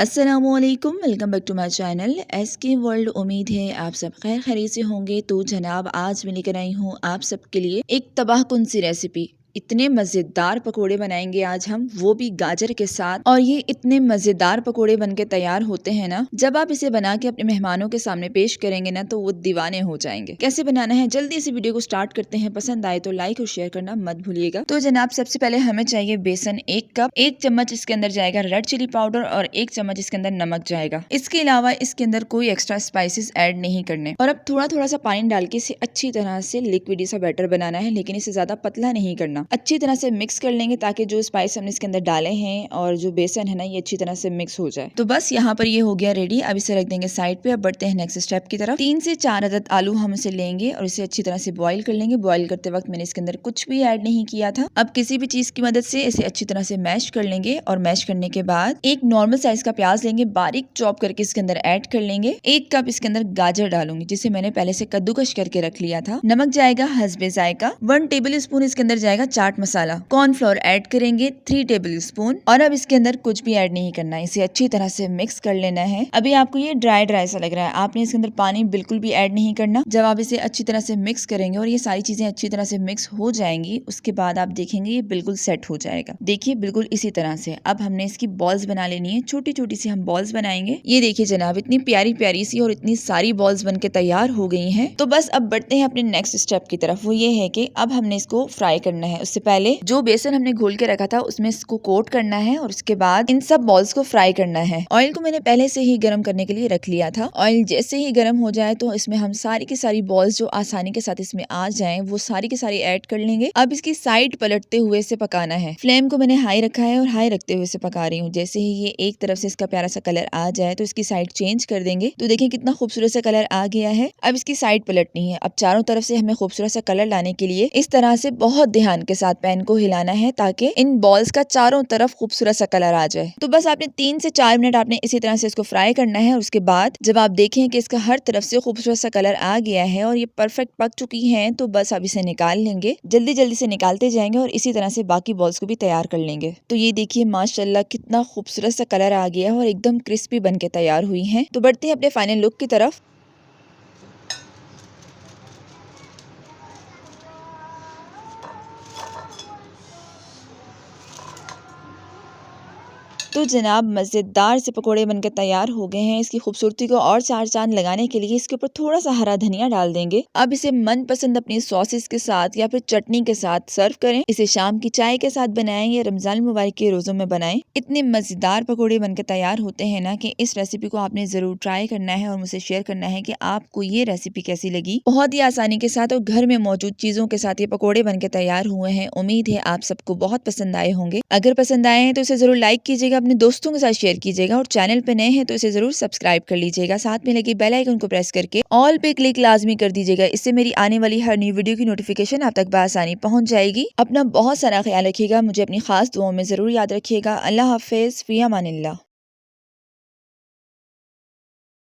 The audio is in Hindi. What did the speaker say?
अस्सलाम वालेकुम, welcome back to my channel S K world. उम्मीद है आप सब खैर खैरियत से होंगे। तो जनाब, आज मैं लेकर आई हूँ आप सबके लिए एक तबाहकुन सी रेसिपी। इतने मज़ेदार पकोड़े बनाएंगे आज हम, वो भी गाजर के साथ। और ये इतने मज़ेदार पकोड़े बनके तैयार होते हैं ना, जब आप इसे बना के अपने मेहमानों के सामने पेश करेंगे ना तो वो दीवाने हो जाएंगे। कैसे बनाना है, जल्दी से वीडियो को स्टार्ट करते हैं। पसंद आए तो लाइक और शेयर करना मत भूलिएगा। तो जनाब, सबसे पहले हमें चाहिए बेसन 1 कप, 1 चम्मच इसके अंदर जाएगा रेड चिली पाउडर और 1 चम्मच इसके अंदर नमक जाएगा। इसके अलावा इसके अंदर कोई एक्स्ट्रा स्पाइसेस ऐड नहीं करने। और अब थोड़ा थोड़ा सा पानी डाल के इसे अच्छी तरह से लिक्विड सा बैटर बनाना है, लेकिन इसे ज्यादा पतला नहीं करना। अच्छी तरह से मिक्स कर लेंगे ताकि जो स्पाइस हमने इसके अंदर डाले हैं और जो बेसन है ना, ये अच्छी तरह से मिक्स हो जाए। तो बस यहाँ पर ये हो गया रेडी। अब इसे रख देंगे साइड पे। अब बढ़ते हैं नेक्स्ट स्टेप की तरफ। 3 से 4 अदद आलू हम इसे लेंगे और इसे अच्छी तरह से बॉईल कर लेंगे। बॉईल करते वक्त मैंने इसके अंदर कुछ भी ऐड नहीं किया था। अब किसी भी चीज की मदद से इसे अच्छी तरह से मैश कर लेंगे और मैश करने के बाद एक नॉर्मल साइज का प्याज लेंगे, बारीक चॉप करके इसके अंदर ऐड कर लेंगे। 1 कप इसके अंदर गाजर डालूंगी जिसे मैंने पहले से कद्दूकश करके रख लिया था। नमक जाएगा हस्बे जायका। 1 टेबल स्पून इसके अंदर जाएगा चाट मसाला। कॉर्नफ्लोर ऐड करेंगे 3 टेबल स्पून। और अब इसके अंदर कुछ भी ऐड नहीं करना है, इसे अच्छी तरह से मिक्स कर लेना है। अभी आपको ये ड्राई ड्राई सा लग रहा है, आपने इसके अंदर पानी बिल्कुल भी ऐड नहीं करना। जब आप इसे अच्छी तरह से मिक्स करेंगे और ये सारी चीजें अच्छी तरह से मिक्स हो जाएंगी, उसके बाद आप देखेंगे ये बिल्कुल सेट हो जाएगा। देखिए बिल्कुल इसी तरह से। अब हमने इसकी बॉल्स बना लेनी है, छोटी छोटी सी हम बॉल्स बनाएंगे। ये देखिए जनाब, इतनी प्यारी प्यारी सी और इतनी सारी बॉल्स बनके तैयार हो गई हैं। तो बस अब बढ़ते हैं अपने नेक्स्ट स्टेप की तरफ। वो ये है कि अब हमने इसको फ्राई करना है। उससे पहले जो बेसन हमने घोल के रखा था उसमें इसको कोट करना है और उसके बाद इन सब बॉल्स को फ्राई करना है। ऑयल को मैंने पहले से ही गर्म करने के लिए रख लिया था। ऑयल जैसे ही गर्म हो जाए तो इसमें हम सारी की सारी बॉल्स जो आसानी के साथ इसमें आ जाएं, वो सारी की सारी ऐड कर लेंगे। अब इसकी साइड पलटते हुए इसे पकाना है। फ्लेम को मैंने हाई रखा है और हाई रखते हुए इसे पका रही हूँ। जैसे ही ये एक तरफ से इसका प्यारा सा कलर आ जाए तो इसकी साइड चेंज कर देंगे। तो देखिए कितना खूबसूरत सा कलर आ गया है। अब इसकी साइड पलटनी है। अब चारों तरफ से हमें खूबसूरत सा कलर लाने के लिए इस तरह से बहुत ध्यान के साथ पैन को हिलाना है ताकि इन बॉल्स का चारों तरफ खूबसूरत सा कलर आ जाए। तो बस आपने 3 से 4 मिनट आपने इसी तरह से इसको फ्राई करना है। और उसके बाद जब आप देखें कि इसका हर तरफ से खूबसूरत सा कलर आ गया है और ये परफेक्ट पक चुकी हैं, तो बस अब इसे निकाल लेंगे। जल्दी जल्दी से निकालते जाएंगे और इसी तरह से बाकी बॉल्स को भी तैयार कर लेंगे। तो ये देखिए माशाल्लाह कितना खूबसूरत सा कलर आ गया है और एकदम क्रिस्पी बन के तैयार हुई हैं। तो बढ़ते हैं अपने फाइनल लुक की तरफ। तो जनाब, मज़ेदार से पकोड़े बनकर तैयार हो गए हैं। इसकी खूबसूरती को और चार चांद लगाने के लिए इसके ऊपर थोड़ा सा हरा धनिया डाल देंगे। अब इसे मनपसंद अपनी सॉसेस के साथ या फिर चटनी के साथ सर्व करें। इसे शाम की चाय के साथ बनाएं या रमजान मुबारक के रोजों में बनाएं। इतने मज़ेदार पकोड़े बनकर तैयार होते हैं ना कि इस रेसिपी को आपने जरूर ट्राई करना है और मुझे शेयर करना है कि आपको ये रेसिपी कैसी लगी। बहुत ही आसानी के साथ और घर में मौजूद चीजों के साथ ये पकोड़े बनकर तैयार हुए हैं। उम्मीद है आप सबको बहुत पसंद आए होंगे। अगर पसंद आए हैं तो इसे जरूर लाइक कीजिएगा, अपने दोस्तों के साथ शेयर कीजिएगा और चैनल पे नए हैं तो इसे जरूर सब्सक्राइब कर लीजिएगा। साथ में लगी बेल आइकन को प्रेस करके ऑल पे क्लिक लाजमी कर दीजिएगा। इससे मेरी आने वाली हर न्यू वीडियो की नोटिफिकेशन आप तक बआसानी पहुंच जाएगी। अपना बहुत सारा ख्याल रखिएगा, मुझे अपनी खास दुआओं में जरूर याद रखिएगा। अल्लाह हाफिज, फी अमानिल्लाह।